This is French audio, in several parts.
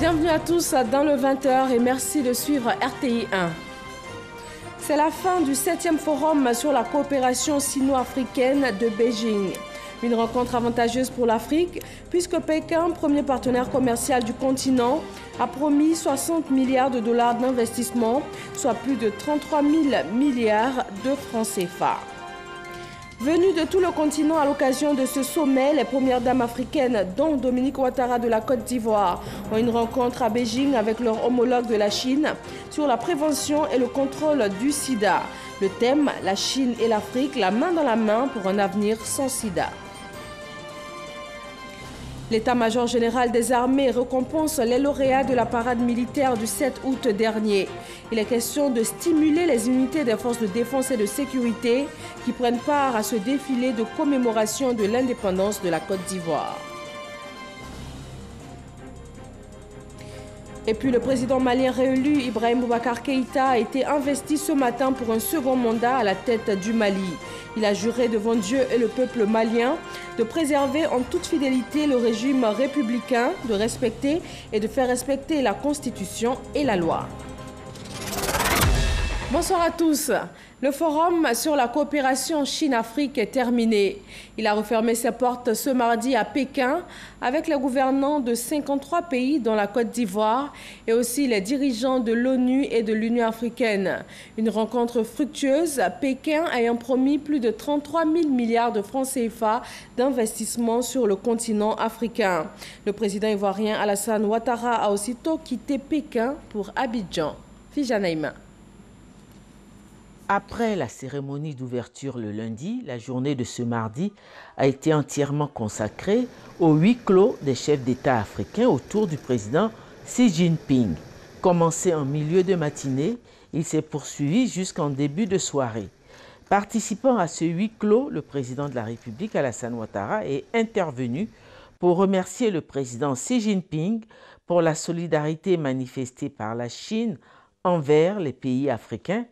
Bienvenue à tous dans le 20h et merci de suivre RTI 1. C'est la fin du 7e forum sur la coopération sino-africaine de Beijing. Une rencontre avantageuse pour l'Afrique puisque Pékin, premier partenaire commercial du continent, a promis 60 milliards de dollars d'investissement, soit plus de 33 000 milliards de francs CFA. Venues de tout le continent à l'occasion de ce sommet, les premières dames africaines, dont Dominique Ouattara de la Côte d'Ivoire, ont une rencontre à Beijing avec leur homologue de la Chine sur la prévention et le contrôle du sida. Le thème, la Chine et l'Afrique, la main dans la main pour un avenir sans sida. L'état-major général des armées récompense les lauréats de la parade militaire du 7 août dernier. Il est question de stimuler les unités des forces de défense et de sécurité qui prennent part à ce défilé de commémoration de l'indépendance de la Côte d'Ivoire. Et puis le président malien réélu Ibrahim Boubacar Keïta a été investi ce matin pour un second mandat à la tête du Mali. Il a juré devant Dieu et le peuple malien de préserver en toute fidélité le régime républicain, de respecter et de faire respecter la Constitution et la loi. Bonsoir à tous. Le forum sur la coopération Chine-Afrique est terminé. Il a refermé ses portes ce mardi à Pékin avec les gouvernants de 53 pays dont la Côte d'Ivoire et aussi les dirigeants de l'ONU et de l'Union africaine. Une rencontre fructueuse, Pékin ayant promis plus de 33 000 milliards de francs CFA d'investissement sur le continent africain. Le président ivoirien Alassane Ouattara a aussitôt quitté Pékin pour Abidjan. Fijanaïma. Après la cérémonie d'ouverture le lundi, la journée de ce mardi a été entièrement consacrée au huis clos des chefs d'État africains autour du président Xi Jinping. Commencé en milieu de matinée, il s'est poursuivi jusqu'en début de soirée. Participant à ce huis clos, le président de la République, Alassane Ouattara, est intervenu pour remercier le président Xi Jinping pour la solidarité manifestée par la Chine envers les pays africains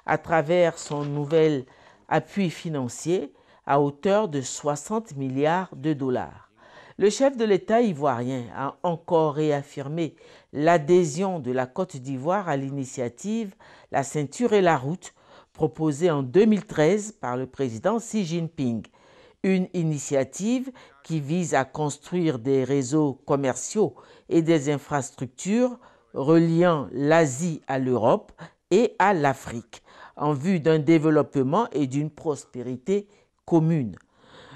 à travers son nouvel appui financier à hauteur de 60 milliards de dollars. Le chef de l'État ivoirien a encore réaffirmé l'adhésion de la Côte d'Ivoire à l'initiative La ceinture et la route proposée en 2013 par le président Xi Jinping. Une initiative qui vise à construire des réseaux commerciaux et des infrastructures reliant l'Asie à l'Europe et à l'Afrique, en vue d'un développement et d'une prospérité commune.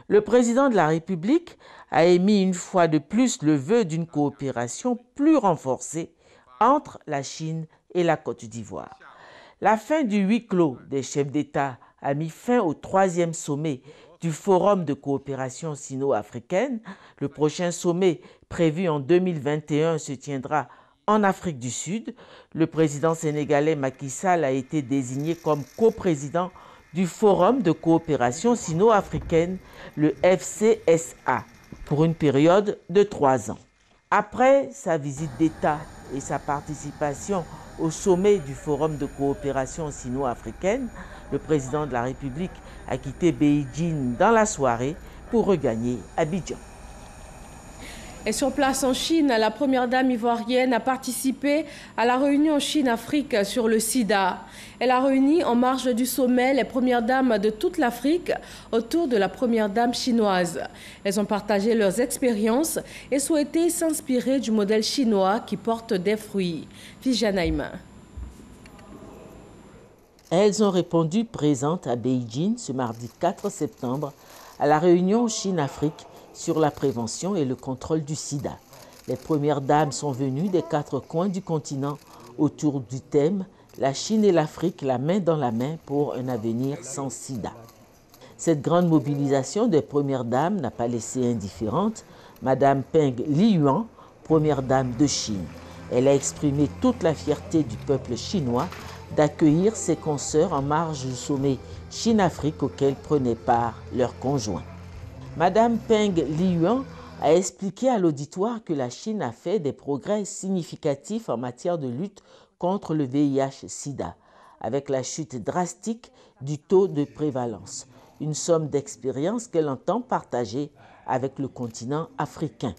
Le président de la République a émis une fois de plus le vœu d'une coopération plus renforcée entre la Chine et la Côte d'Ivoire. La fin du huis clos des chefs d'État a mis fin au 3e sommet du Forum de coopération sino-africaine. Le prochain sommet, prévu en 2021, se tiendra en Afrique du Sud. Le président sénégalais Macky Sall a été désigné comme coprésident du Forum de coopération sino-africaine, le FCSA, pour une période de 3 ans. Après sa visite d'État et sa participation au sommet du Forum de coopération sino-africaine, le président de la République a quitté Beijing dans la soirée pour regagner Abidjan. Et sur place en Chine, la première dame ivoirienne a participé à la réunion Chine-Afrique sur le sida. Elle a réuni en marge du sommet les premières dames de toute l'Afrique autour de la première dame chinoise. Elles ont partagé leurs expériences et souhaité s'inspirer du modèle chinois qui porte des fruits. Fijanaïma. Elles ont répondu présentes à Beijing ce mardi 4 septembre à la réunion Chine-Afrique sur la prévention et le contrôle du sida. Les premières dames sont venues des 4 coins du continent autour du thème « La Chine et l'Afrique, la main dans la main pour un avenir sans sida ». Cette grande mobilisation des premières dames n'a pas laissé indifférente Madame Peng Liyuan, première dame de Chine. Elle a exprimé toute la fierté du peuple chinois d'accueillir ses consoeurs en marge du sommet Chine-Afrique auquel prenaient part leurs conjoints. Madame Peng Liyuan a expliqué à l'auditoire que la Chine a fait des progrès significatifs en matière de lutte contre le VIH-Sida, avec la chute drastique du taux de prévalence, une somme d'expérience qu'elle entend partager avec le continent africain.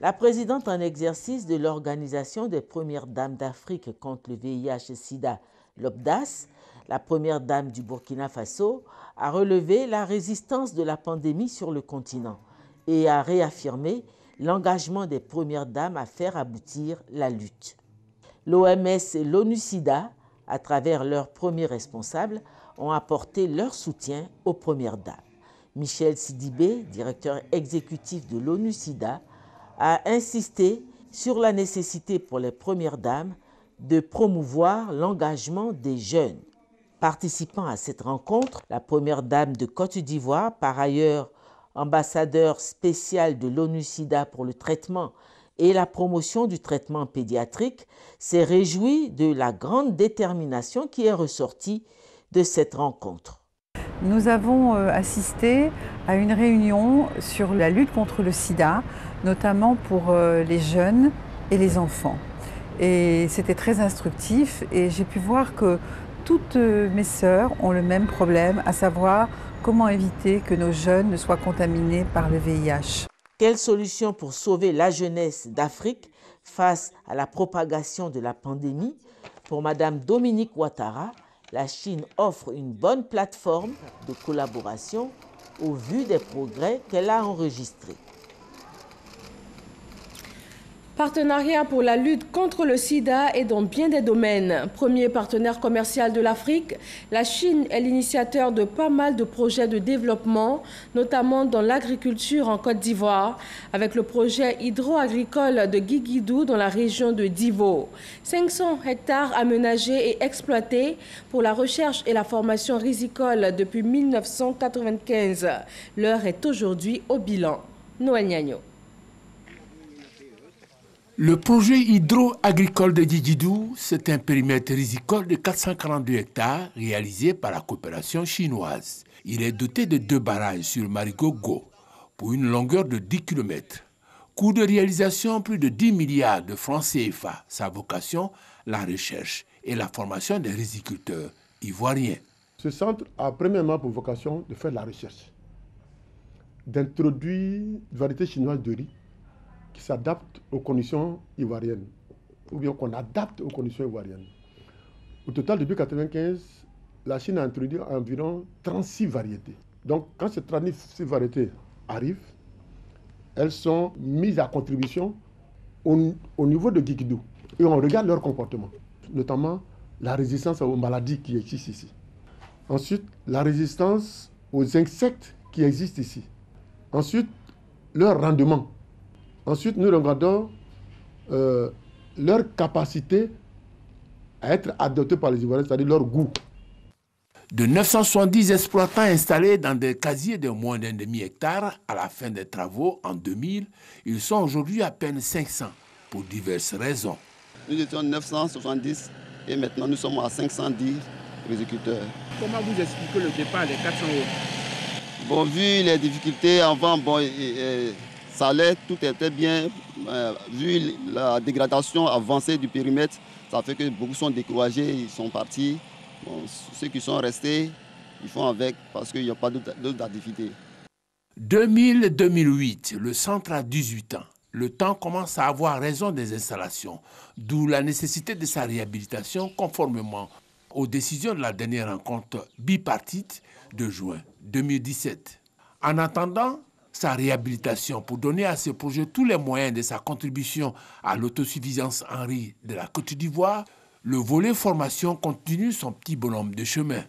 La présidente en exercice de l'Organisation des Premières Dames d'Afrique contre le VIH-Sida, l'OPDAS, la première dame du Burkina Faso, a relevé la résistance de la pandémie sur le continent et a réaffirmé l'engagement des premières dames à faire aboutir la lutte. L'OMS et l'ONU-SIDA, à travers leurs premiers responsables, ont apporté leur soutien aux premières dames. Michel Sidibé, directeur exécutif de l'ONU-SIDA, a insisté sur la nécessité pour les premières dames de promouvoir l'engagement des jeunes. Participant à cette rencontre, la première dame de Côte d'Ivoire, par ailleurs ambassadeur spécial de l'ONU-SIDA pour le traitement et la promotion du traitement pédiatrique, s'est réjouie de la grande détermination qui est ressortie de cette rencontre. Nous avons assisté à une réunion sur la lutte contre le sida, notamment pour les jeunes et les enfants. Et c'était très instructif et j'ai pu voir que toutes mes sœurs ont le même problème, à savoir comment éviter que nos jeunes ne soient contaminés par le VIH. Quelle solution pour sauver la jeunesse d'Afrique face à la propagation de la pandémie? Pour Madame Dominique Ouattara, la Chine offre une bonne plateforme de collaboration au vu des progrès qu'elle a enregistrés. Partenariat pour la lutte contre le sida est dans bien des domaines. Premier partenaire commercial de l'Afrique, la Chine est l'initiateur de pas mal de projets de développement, notamment dans l'agriculture en Côte d'Ivoire, avec le projet hydro-agricole de Guigidou dans la région de Divo. 500 hectares aménagés et exploités pour la recherche et la formation risicole depuis 1995. L'heure est aujourd'hui au bilan. Noël Niagno. Le projet hydro-agricole de Guigidou, c'est un périmètre risicole de 442 hectares réalisé par la coopération chinoise. Il est doté de 2 barrages sur Marigogo pour une longueur de 10 km. Coût de réalisation, plus de 10 milliards de francs CFA. Sa vocation, la recherche et la formation des riziculteurs ivoiriens. Ce centre a premièrement pour vocation de faire la recherche, d'introduire une variété chinoise de riz qui s'adapte aux conditions ivoiriennes, ou bien qu'on adapte aux conditions ivoiriennes. Au total, depuis 1995, la Chine a introduit environ 36 variétés. Donc, quand ces 36 variétés arrivent, elles sont mises à contribution au niveau de Guigidou. Et on regarde leur comportement, notamment la résistance aux maladies qui existent ici. Ensuite, la résistance aux insectes qui existent ici. Ensuite, leur rendement. Ensuite, nous regardons leur capacité à être adoptés par les Ivoiriens, c'est-à-dire leur goût. De 970 exploitants installés dans des casiers de moins d'un demi-hectare à la fin des travaux en 2000, ils sont aujourd'hui à peine 500 pour diverses raisons. Nous étions 970 et maintenant nous sommes à 510 riziculteurs. Comment vous expliquez le départ des 400 euros? Bon, vu les difficultés avant, ça allait, tout était bien. Vu la dégradation avancée du périmètre, ça fait que beaucoup sont découragés, ils sont partis. Bon, ceux qui sont restés, ils font avec parce qu'il n'y a pas d'autres activités. 2000-2008, le centre a 18 ans. Le temps commence à avoir raison des installations, d'où la nécessité de sa réhabilitation conformément aux décisions de la dernière rencontre bipartite de juin 2017. En attendant sa réhabilitation pour donner à ce projet tous les moyens de sa contribution à l'autosuffisance en riz de la Côte d'Ivoire, le volet formation continue son petit bonhomme de chemin.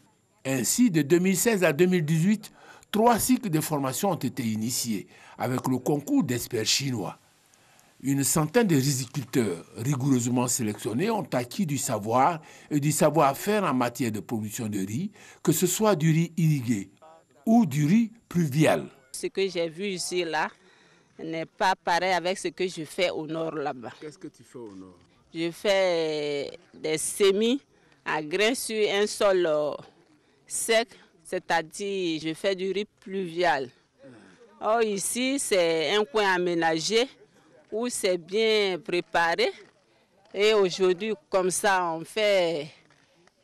Ainsi, de 2016 à 2018, 3 cycles de formation ont été initiés avec le concours d'experts chinois. Une centaine de riziculteurs rigoureusement sélectionnés ont acquis du savoir et du savoir-faire en matière de production de riz, que ce soit du riz irrigué ou du riz pluvial. Ce que j'ai vu ici, là, n'est pas pareil avec ce que je fais au nord là-bas. Qu'est-ce que tu fais au nord? Je fais des semis à grains sur un sol sec, c'est-à-dire je fais du riz pluvial. Or ici, c'est un coin aménagé où c'est bien préparé. Et aujourd'hui, comme ça, on fait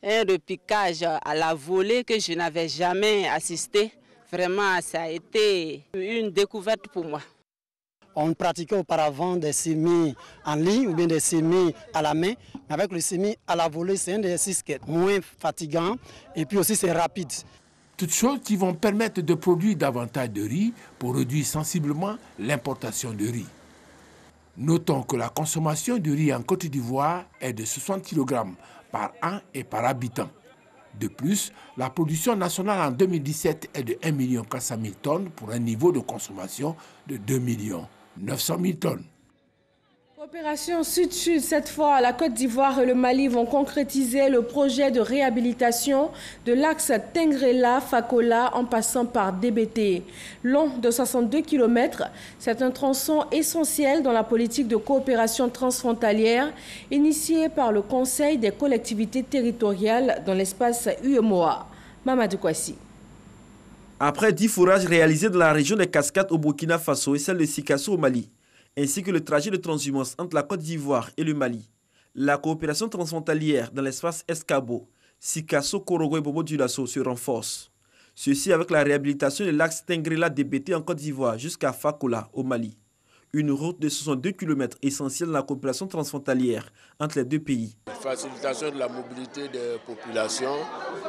un repiquage à la volée que je n'avais jamais assisté. Vraiment, ça a été une découverte pour moi. On pratiquait auparavant des semis en ligne ou bien des semis à la main. Mais avec le semis à la volée, c'est un exercice qui est moins fatigant et puis aussi c'est rapide. Toutes choses qui vont permettre de produire davantage de riz pour réduire sensiblement l'importation de riz. Notons que la consommation de riz en Côte d'Ivoire est de 60 kg par an et par habitant. De plus, la production nationale en 2017 est de 1 400 000 tonnes pour un niveau de consommation de 2 900 000 tonnes. Coopération Sud-Sud, cette fois, la Côte d'Ivoire et le Mali vont concrétiser le projet de réhabilitation de l'axe Tengrela-Fakola en passant par DBT. Long de 62 km, c'est un tronçon essentiel dans la politique de coopération transfrontalière initiée par le Conseil des collectivités territoriales dans l'espace UEMOA. Mamadou Kwasi. Après 10 forages réalisés dans la région des Cascades au Burkina Faso et celle de Sikasso au Mali, ainsi que le trajet de transhumance entre la Côte d'Ivoire et le Mali, la coopération transfrontalière dans l'espace Escabo, Sikasso, Korogo et Bobo Dioulasso se renforce. Ceci avec la réhabilitation de l'axe Tengrela-DBT en Côte d'Ivoire jusqu'à Fakola au Mali. Une route de 62 km essentielle dans la coopération transfrontalière entre les deux pays. La facilitation de la mobilité des populations,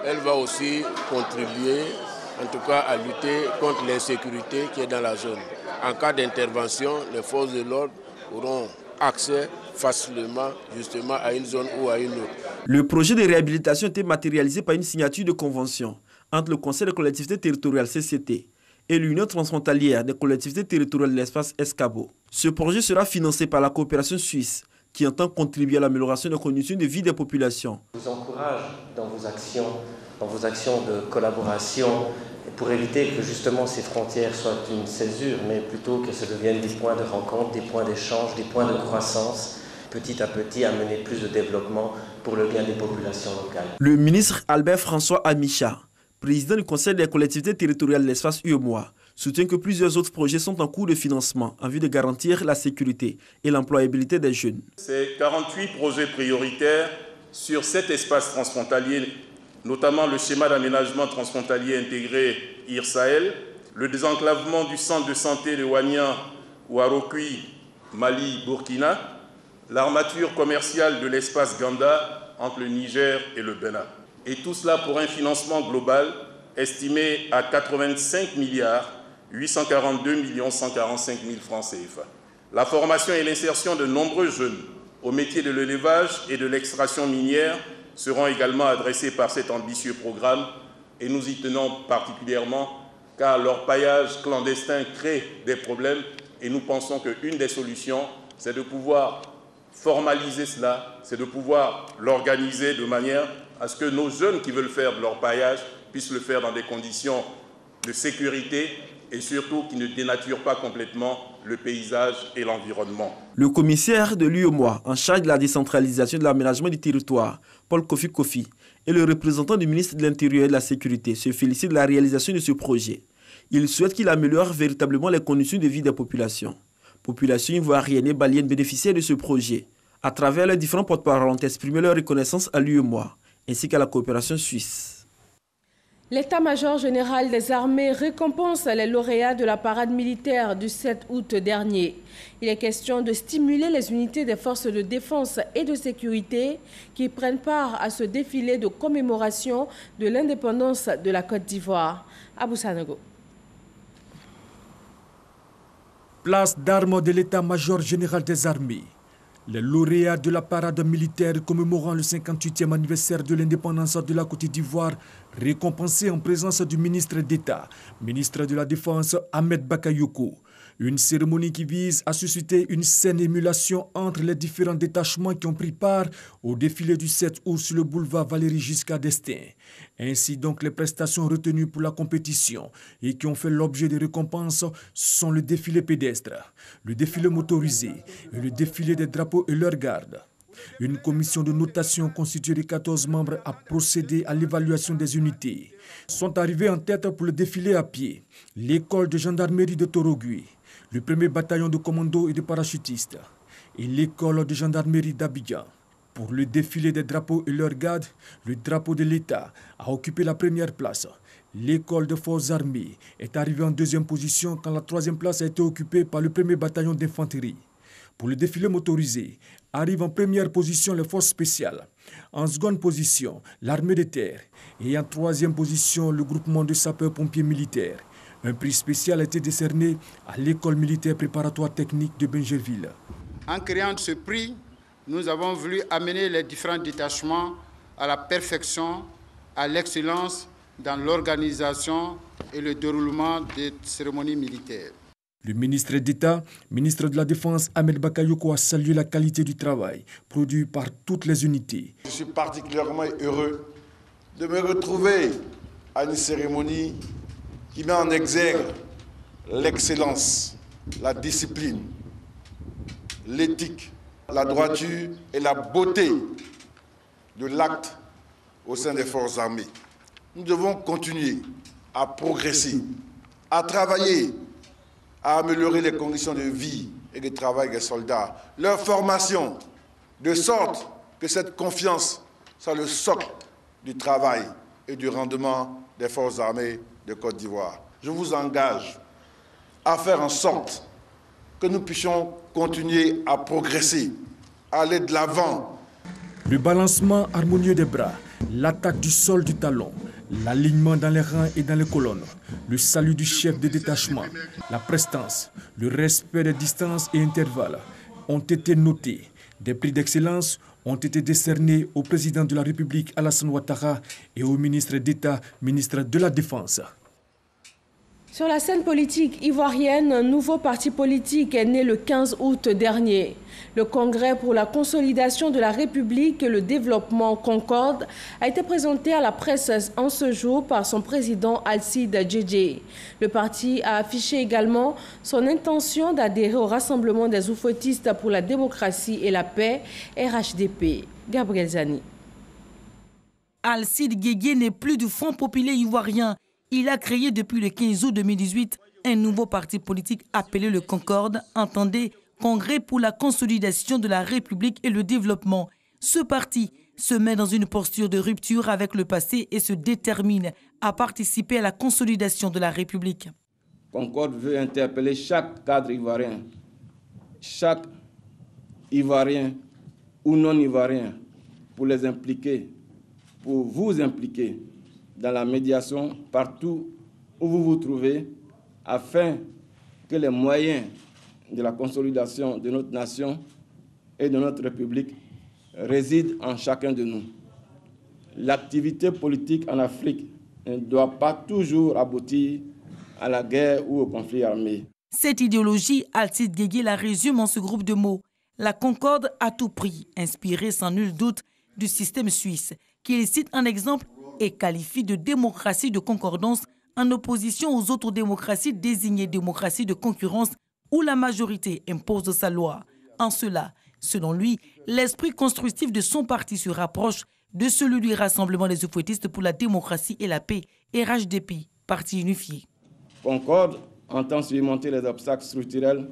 elle va aussi contribuer en tout cas à lutter contre l'insécurité qui est dans la zone. En cas d'intervention, les forces de l'ordre auront accès facilement justement à une zone ou à une autre. Le projet de réhabilitation était matérialisé par une signature de convention entre le Conseil des collectivités territoriales CCT et l'Union transfrontalière des collectivités territoriales de l'espace Escabo. Ce projet sera financé par la coopération suisse qui entend contribuer à l'amélioration des conditions de vie des populations. Je vous encourage dans vos actions de collaboration pour éviter que justement ces frontières soient une césure, mais plutôt que ce deviennent des points de rencontre, des points d'échange, des points de croissance, petit à petit amener plus de développement pour le bien des populations locales. Le ministre Albert François Amicha, président du Conseil des collectivités territoriales de l'espace UEMOA, soutient que plusieurs autres projets sont en cours de financement en vue de garantir la sécurité et l'employabilité des jeunes. Ces 48 projets prioritaires sur 7 espaces transfrontaliers, notamment le schéma d'aménagement transfrontalier intégré IR-Sahel, le désenclavement du centre de santé de Wagnan ou Arokui, Mali-Burkina, l'armature commerciale de l'espace Ganda entre le Niger et le Bénin. Et tout cela pour un financement global estimé à 85 842 145 000 francs CFA. La formation et l'insertion de nombreux jeunes au métier de l'élevage et de l'extraction minière seront également adressés par cet ambitieux programme et nous y tenons particulièrement car l'orpaillage clandestin crée des problèmes et nous pensons qu'une des solutions, c'est de pouvoir formaliser cela, c'est de pouvoir l'organiser de manière à ce que nos jeunes qui veulent faire de l'orpaillage puissent le faire dans des conditions de sécurité et surtout qui ne dénaturent pas complètement le paysage et l'environnement. Le commissaire de l'UEMOA en charge de la décentralisation et de l'aménagement du territoire, Paul Kofi, et le représentant du ministre de l'Intérieur et de la Sécurité se félicitent de la réalisation de ce projet. Ils souhaitent qu'il améliore véritablement les conditions de vie des populations. Populations ivoiriennes et maliennes bénéficiaires de ce projet. À travers les différents porte-parole ont exprimé leur reconnaissance à l'UEMOA ainsi qu'à la coopération suisse. L'état-major général des armées récompense les lauréats de la parade militaire du 7 août dernier. Il est question de stimuler les unités des forces de défense et de sécurité qui prennent part à ce défilé de commémoration de l'indépendance de la Côte d'Ivoire. Abou Sanogo. Place d'armes de l'état-major général des armées. Les lauréats de la parade militaire commémorant le 58e anniversaire de l'indépendance de la Côte d'Ivoire, récompensés en présence du ministre d'État, ministre de la Défense Ahmed Bakayoko. Une cérémonie qui vise à susciter une saine émulation entre les différents détachements qui ont pris part au défilé du 7 août sur le boulevard Valéry Giscard d'Estaing. Ainsi donc, les prestations retenues pour la compétition et qui ont fait l'objet de récompenses sont le défilé pédestre, le défilé motorisé et le défilé des drapeaux et leurs gardes. Une commission de notation constituée de 14 membres a procédé à l'évaluation des unités. Sont arrivés en tête pour le défilé à pied l'école de gendarmerie de Torogui, le premier bataillon de commandos et de parachutistes et l'école de gendarmerie d'Abidjan. Pour le défilé des drapeaux et leurs gardes, le drapeau de l'État a occupé la première place, L'école de forces armées est arrivée en deuxième position quand la troisième place a été occupée par le 1er bataillon d'infanterie. Pour le défilé motorisé, arrivent en première position les forces spéciales. En seconde position, l'armée de terre. Et en troisième position, le groupement de sapeurs-pompiers militaires. Un prix spécial a été décerné à l'école militaire préparatoire technique de Bingerville. En créant ce prix, nous avons voulu amener les différents détachements à la perfection, à l'excellence dans l'organisation et le déroulement des cérémonies militaires. Le ministre d'État, ministre de la Défense, Ahmed Bakayoko, a salué la qualité du travail produit par toutes les unités. Je suis particulièrement heureux de me retrouver à une cérémonie qui met en exergue l'excellence, la discipline, l'éthique, la droiture et la beauté de l'acte au sein des forces armées. Nous devons continuer à progresser, à travailler, à améliorer les conditions de vie et de travail des soldats, leur formation, de sorte que cette confiance soit le socle du travail et du rendement des forces armées de Côte d'Ivoire. Je vous engage à faire en sorte que nous puissions continuer à progresser, à aller de l'avant. Le balancement harmonieux des bras, l'attaque du sol du talon, l'alignement dans les rangs et dans les colonnes, le salut du chef de détachement, la prestance, le respect des distances et intervalles ont été notés. Des prix d'excellence ont été décernés au président de la République Alassane Ouattara et au ministre d'État, ministre de la Défense. Sur la scène politique ivoirienne, un nouveau parti politique est né le 15 août dernier. Le Congrès pour la consolidation de la République et le développement Concorde a été présenté à la presse en ce jour par son président Alcide Djedje. Le parti a affiché également son intention d'adhérer au Rassemblement des oufouettistes pour la démocratie et la paix, RHDP. Gabriel Zani. Alcide Djedje n'est plus du Front populaire ivoirien. Il a créé depuis le 15 août 2018 un nouveau parti politique appelé le Concorde, entendez Congrès pour la consolidation de la République et le développement. Ce parti se met dans une posture de rupture avec le passé et se détermine à participer à la consolidation de la République. Concorde veut interpeller chaque cadre ivoirien, chaque Ivoirien ou non-Ivoirien pour les impliquer, pour vous impliquer dans la médiation partout où vous vous trouvez, afin que les moyens de la consolidation de notre nation et de notre République résident en chacun de nous. L'activité politique en Afrique ne doit pas toujours aboutir à la guerre ou au conflit armé. Cette idéologie, Alcide Djedje la résume en ce groupe de mots. La concorde à tout prix, inspirée sans nul doute du système suisse, qu'il cite en exemple et qualifie de démocratie de concordance en opposition aux autres démocraties désignées démocratie de concurrence où la majorité impose sa loi. En cela, selon lui, l'esprit constructif de son parti se rapproche de celui du Rassemblement des oufouettistes pour la démocratie et la paix, RHDP, parti unifié. Concorde entend surmonter les obstacles structurels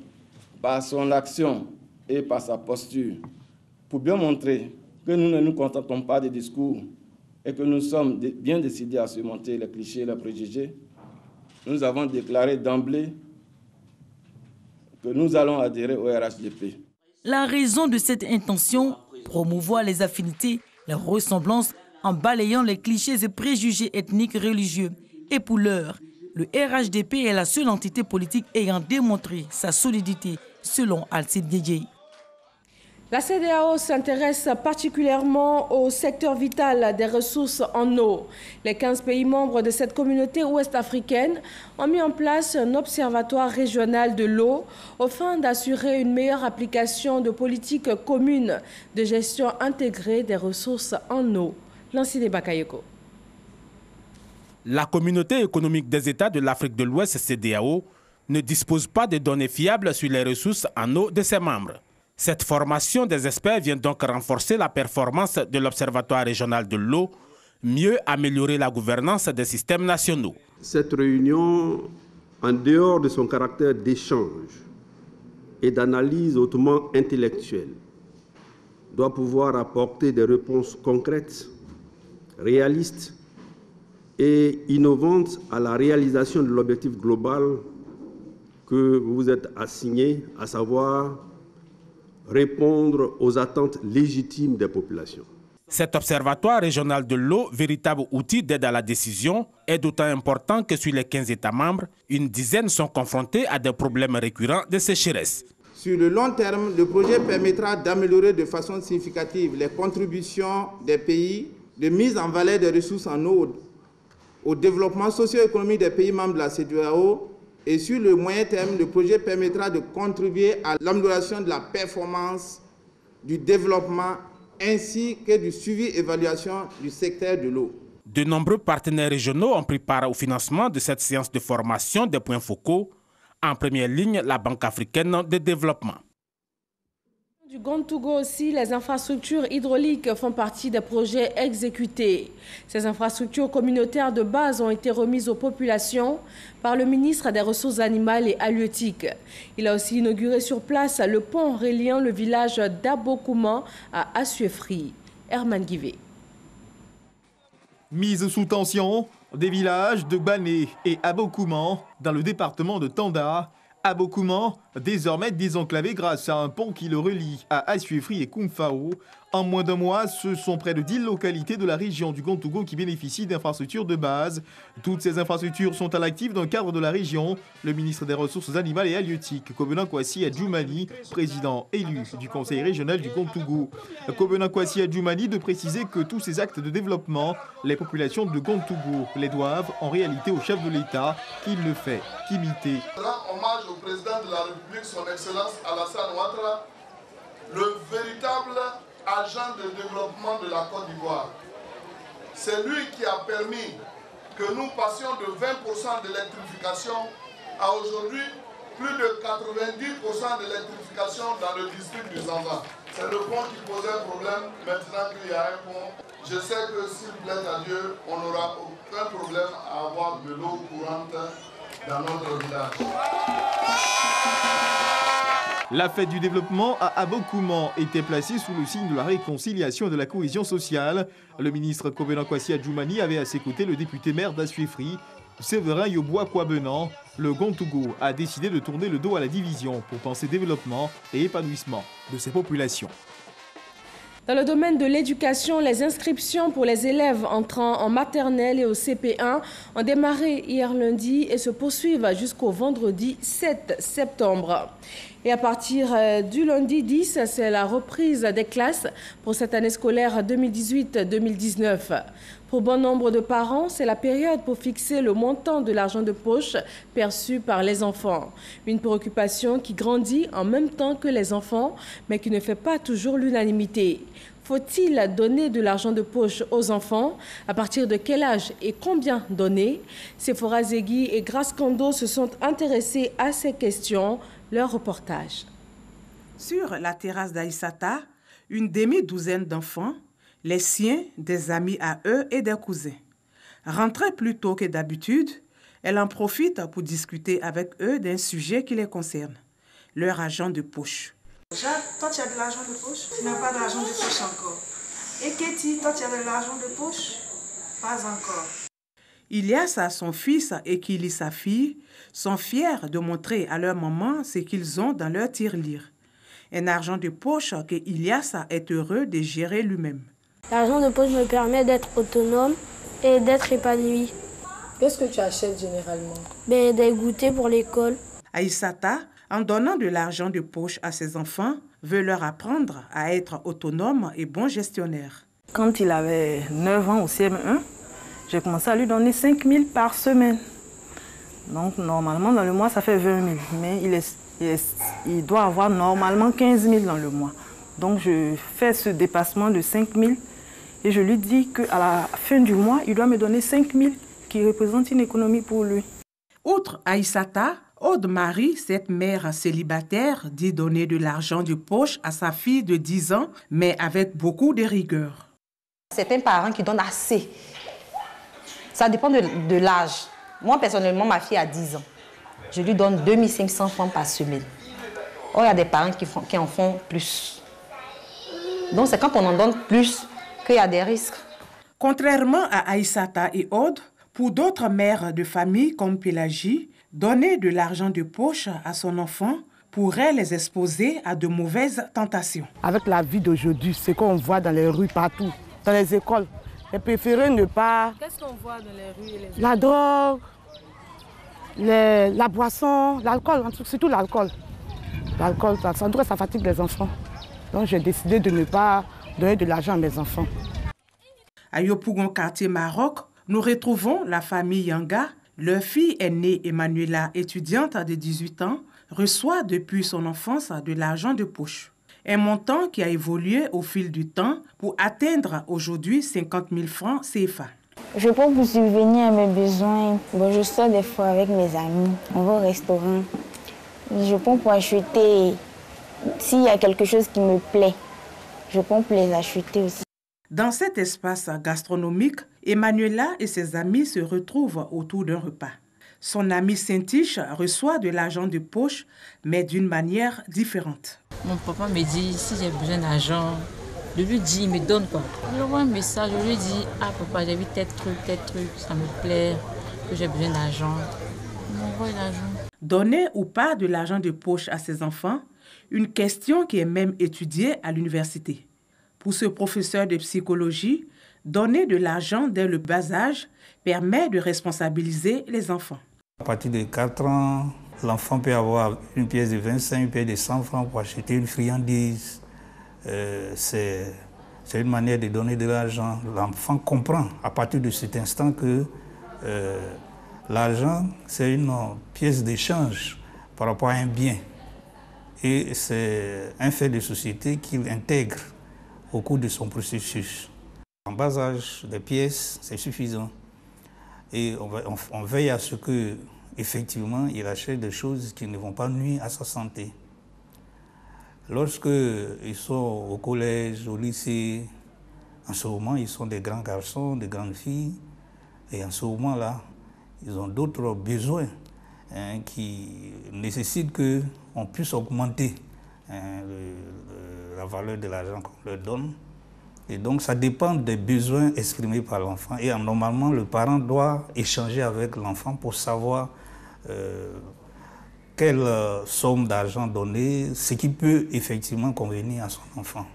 par son action et par sa posture, pour bien montrer que nous ne nous contentons pas des discours et que nous sommes bien décidés à surmonter les clichés et les préjugés. Nous avons déclaré d'emblée que nous allons adhérer au RHDP. La raison de cette intention, promouvoir les affinités, les ressemblances, en balayant les clichés et préjugés ethniques religieux. Et pour l'heure, le RHDP est la seule entité politique ayant démontré sa solidité, selon Alcide Djedje. La CEDEAO s'intéresse particulièrement au secteur vital des ressources en eau. Les 15 pays membres de cette communauté ouest-africaine ont mis en place un observatoire régional de l'eau afin d'assurer une meilleure application de politiques communes de gestion intégrée des ressources en eau. Lansine Bakayoko. La communauté économique des États de l'Afrique de l'Ouest, CEDEAO, ne dispose pas de données fiables sur les ressources en eau de ses membres. Cette formation des experts vient donc renforcer la performance de l'Observatoire régional de l'eau, mieux améliorer la gouvernance des systèmes nationaux. Cette réunion, en dehors de son caractère d'échange et d'analyse hautement intellectuelle, doit pouvoir apporter des réponses concrètes, réalistes et innovantes à la réalisation de l'objectif global que vous vous êtes assigné, à savoir répondre aux attentes légitimes des populations. Cet observatoire régional de l'eau, véritable outil d'aide à la décision, est d'autant important que sur les 15 États membres, une dizaine sont confrontés à des problèmes récurrents de sécheresse. Sur le long terme, le projet permettra d'améliorer de façon significative les contributions des pays de mise en valeur des ressources en eau au développement socio-économique des pays membres de la CEDEAO. Et sur le moyen terme, le projet permettra de contribuer à l'amélioration de la performance, du développement ainsi que du suivi et évaluation du secteur de l'eau. De nombreux partenaires régionaux ont pris part au financement de cette séance de formation des points focaux. En première ligne, la Banque africaine de développement. Du Gontougo aussi, les infrastructures hydrauliques font partie des projets exécutés. Ces infrastructures communautaires de base ont été remises aux populations par le ministre des Ressources animales et halieutiques. Il a aussi inauguré sur place le pont reliant le village d'Abokouman à Assuefri. Herman Guivé. Mise sous tension des villages de Bané et Abokouman dans le département de Tanda. Abokouman, désormais désenclavé grâce à un pont qui le relie à Assuefri et Koumfao. En moins d'un mois, ce sont près de 10 localités de la région du Gontougo qui bénéficient d'infrastructures de base. Toutes ces infrastructures sont à l'actif dans le cadre de la région. Le ministre des Ressources animales et halieutiques, Kobena Kwasi Adjoumani, président élu du conseil régional du Gontougo. Kobena Kwasi Adjoumani de préciser que tous ces actes de développement, les populations de Gontougo les doivent en réalité au chef de l'État, qui ne fait qu'imiter. Hommage au président de la République, son Excellence Alassane Ouattara, le véritable agent de développement de la Côte d'Ivoire. C'est lui qui a permis que nous passions de 20% d'électrification à aujourd'hui plus de 90% d'électrification dans le district du Zanza. C'est le pont qui posait problème, maintenant qu'il y a un pont. Je sais que s'il plaît à Dieu, on n'aura aucun problème à avoir de l'eau courante dans notre village. La fête du développement à Abokouman était placée sous le signe de la réconciliation et de la cohésion sociale. Le ministre Kobena Kwasi Adjoumani avait à ses côtés le député maire d'Assuefri, Séverin Yoboa Kouabenan. Le Gontougo a décidé de tourner le dos à la division pour penser développement et épanouissement de ses populations. Dans le domaine de l'éducation, les inscriptions pour les élèves entrant en maternelle et au CP1 ont démarré hier lundi et se poursuivent jusqu'au vendredi 7 septembre. Et à partir du lundi 10, c'est la reprise des classes pour cette année scolaire 2018-2019. Pour bon nombre de parents, c'est la période pour fixer le montant de l'argent de poche perçu par les enfants. Une préoccupation qui grandit en même temps que les enfants, mais qui ne fait pas toujours l'unanimité. Faut-il donner de l'argent de poche aux enfants? À partir de quel âge et combien donner? Sephora Zegui et Grace Kondo se sont intéressés à ces questions. Leur reportage. Sur la terrasse d'Aïssata, une demi-douzaine d'enfants, les siens, des amis à eux et des cousins. Rentrée plus tôt que d'habitude, elle en profite pour discuter avec eux d'un sujet qui les concerne, leur argent de poche. Jacques, toi tu as de l'argent de poche? Tu n'as pas d'argent de poche encore. Et Katie, toi tu as de l'argent de poche? Pas encore. Ilias, son fils, et Kili, sa fille, sont fiers de montrer à leur maman ce qu'ils ont dans leur tirelire. Un argent de poche que Ilias est heureux de gérer lui-même. L'argent de poche me permet d'être autonome et d'être épanoui. Qu'est-ce que tu achètes généralement? Des goûters pour l'école. Aïssata, en donnant de l'argent de poche à ses enfants, veut leur apprendre à être autonomes et bons gestionnaires. Quand il avait 9 ans au CM1, j'ai commencé à lui donner 5 000 par semaine. Donc, normalement, dans le mois, ça fait 20 000. Mais il doit avoir normalement 15 000 dans le mois. Donc, je fais ce dépassement de 5 000 et je lui dis qu'à la fin du mois, il doit me donner 5 000 qui représente une économie pour lui. Outre Aïssata, Aude-Marie, cette mère célibataire, dit donner de l'argent de poche à sa fille de 10 ans, mais avec beaucoup de rigueur. C'est un parent qui donne assez. Ça dépend de l'âge. Moi, personnellement, ma fille a 10 ans. Je lui donne 2500 francs par semaine. Or, il y a des parents qui en font plus. Donc, c'est quand on en donne plus qu'il y a des risques. Contrairement à Aïssata et Aude, Pour d'autres mères de famille comme Pélagie, donner de l'argent de poche à son enfant pourrait les exposer à de mauvaises tentations. Avec la vie d'aujourd'hui, ce qu'on voit dans les rues partout, dans les écoles, j'ai préféré ne pas... Qu'est-ce qu'on voit dans les rues et les écoles? La drogue, la boisson, l'alcool, surtout l'alcool. L'alcool, ça fatigue les enfants. Donc j'ai décidé de ne pas donner de l'argent à mes enfants. À Yopougon, quartier Maroc, nous retrouvons la famille Yanga. Leur fille aînée, Emmanuela, étudiante de 18 ans, reçoit depuis son enfance de l'argent de poche. Un montant qui a évolué au fil du temps pour atteindre aujourd'hui 50 000 francs CFA. Je peux vous subvenir à mes besoins. Bon, je sors des fois avec mes amis, on va au restaurant. Je peux pour acheter, s'il y a quelque chose qui me plaît, je peux pour les acheter aussi. Dans cet espace gastronomique, Emmanuela et ses amis se retrouvent autour d'un repas. Son ami Saint-Tiche reçoit de l'argent de poche, mais d'une manière différente. Mon papa me dit, si j'ai besoin d'argent, je lui dis, il me donne quoi. Je lui envoie un message, je lui dis, ah papa, j'ai vu tel truc, ça me plaît, que j'ai besoin d'argent. Il m'envoie l'argent. Donner ou pas de l'argent de poche à ses enfants, une question qui est même étudiée à l'université. Pour ce professeur de psychologie, donner de l'argent dès le bas âge permet de responsabiliser les enfants. À partir de 4 ans, l'enfant peut avoir une pièce de 25, une pièce de 100 francs pour acheter une friandise. C'est une manière de donner de l'argent. L'enfant comprend à partir de cet instant que l'argent, c'est une pièce d'échange par rapport à un bien. Et c'est un fait de société qu'il intègre au cours de son processus. En bas âge, des pièces, c'est suffisant. Et on veille à ce que, effectivement, il achète des choses qui ne vont pas nuire à sa santé. Lorsqu'ils sont au collège, au lycée, en ce moment, ils sont des grands garçons, des grandes filles. Et en ce moment-là, ils ont d'autres besoins qui nécessitent qu'on puisse augmenter la valeur de l'argent qu'on leur donne. Et donc, ça dépend des besoins exprimés par l'enfant. Et normalement, le parent doit échanger avec l'enfant pour savoir quelle somme d'argent donner, ce qui peut effectivement convenir à son enfant.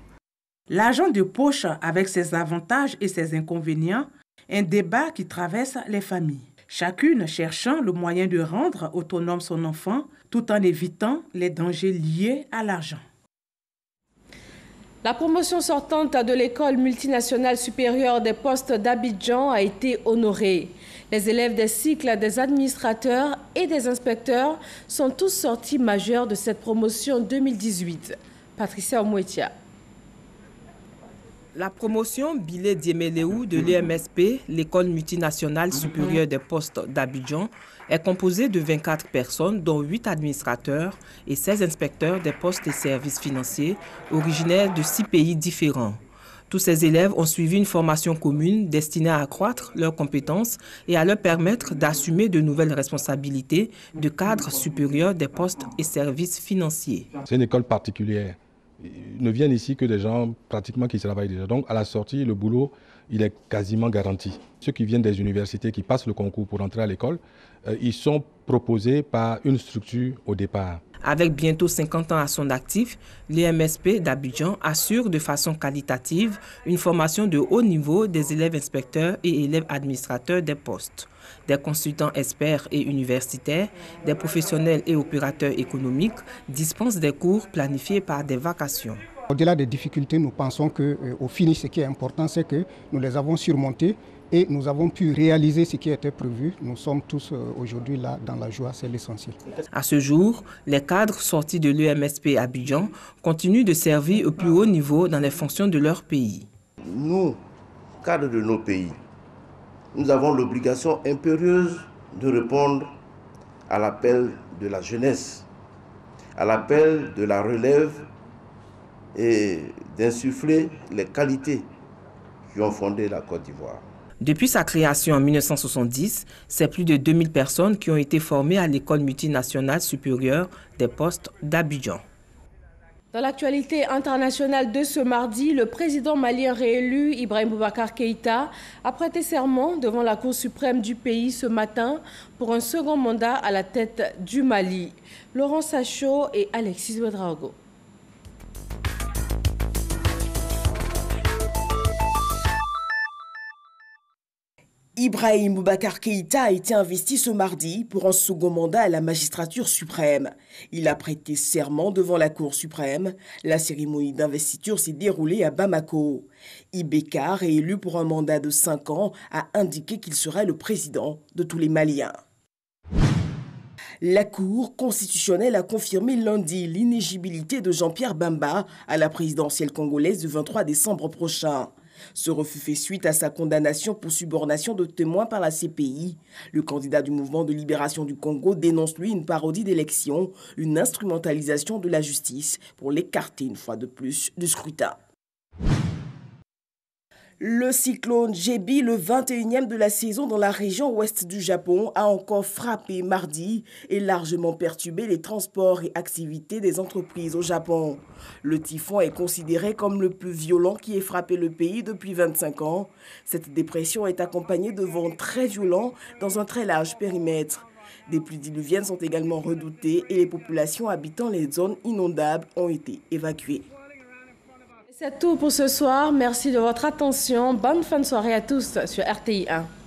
L'argent de poche, avec ses avantages et ses inconvénients, un débat qui traverse les familles. Chacune cherchant le moyen de rendre autonome son enfant, tout en évitant les dangers liés à l'argent. La promotion sortante de l'école multinationale supérieure des postes d'Abidjan a été honorée. Les élèves des cycles des administrateurs et des inspecteurs sont tous sortis majeurs de cette promotion 2018. Patricia Omouetia. La promotion Bilé Diemeleou de l'EMSP, l'école multinationale supérieure des postes d'Abidjan, est composée de 24 personnes, dont 8 administrateurs et 16 inspecteurs des postes et services financiers, originaires de 6 pays différents. Tous ces élèves ont suivi une formation commune destinée à accroître leurs compétences et à leur permettre d'assumer de nouvelles responsabilités de cadre supérieur des postes et services financiers. C'est une école particulière. Ils ne viennent ici que des gens pratiquement qui travaillent déjà. Donc à la sortie, le boulot, il est quasiment garanti. Ceux qui viennent des universités, qui passent le concours pour entrer à l'école, ils sont proposés par une structure au départ. Avec bientôt 50 ans à son actif, l'EMSP d'Abidjan assure de façon qualitative une formation de haut niveau des élèves inspecteurs et élèves administrateurs des postes, des consultants experts et universitaires, des professionnels et opérateurs économiques dispensent des cours planifiés par des vacations. Au-delà des difficultés, nous pensons qu'au finish, ce qui est important, c'est que nous les avons surmontées et nous avons pu réaliser ce qui était prévu. Nous sommes tous aujourd'hui là dans la joie, c'est l'essentiel. À ce jour, les cadres sortis de l'EMSP Abidjan continuent de servir au plus haut niveau dans les fonctions de leur pays. Nous, cadres de nos pays, nous avons l'obligation impérieuse de répondre à l'appel de la jeunesse, à l'appel de la relève et d'insuffler les qualités qui ont fondé la Côte d'Ivoire. Depuis sa création en 1970, c'est plus de 2000 personnes qui ont été formées à l'école multinationale supérieure des postes d'Abidjan. Dans l'actualité internationale de ce mardi, le président malien réélu Ibrahim Boubacar Keïta a prêté serment devant la Cour suprême du pays ce matin pour un second mandat à la tête du Mali. Laurent Sachaud et Alexis Ouedraogo. Ibrahim Boubacar Keïta a été investi ce mardi pour un second mandat à la magistrature suprême. Il a prêté serment devant la Cour suprême. La cérémonie d'investiture s'est déroulée à Bamako. IBK, réélu pour un mandat de 5 ans, a indiqué qu'il serait le président de tous les Maliens. La Cour constitutionnelle a confirmé lundi l'inéligibilité de Jean-Pierre Bemba à la présidentielle congolaise du 23 décembre prochain. Ce refus fait suite à sa condamnation pour subornation de témoins par la CPI. Le candidat du mouvement de libération du Congo dénonce lui une parodie d'élection, une instrumentalisation de la justice pour l'écarter une fois de plus du scrutin. Le cyclone Jebi, le 21e de la saison dans la région ouest du Japon, a encore frappé mardi et largement perturbé les transports et activités des entreprises au Japon. Le typhon est considéré comme le plus violent qui ait frappé le pays depuis 25 ans. Cette dépression est accompagnée de vents très violents dans un très large périmètre. Des pluies diluviennes sont également redoutées et les populations habitant les zones inondables ont été évacuées. C'est tout pour ce soir. Merci de votre attention. Bonne fin de soirée à tous sur RTI 1.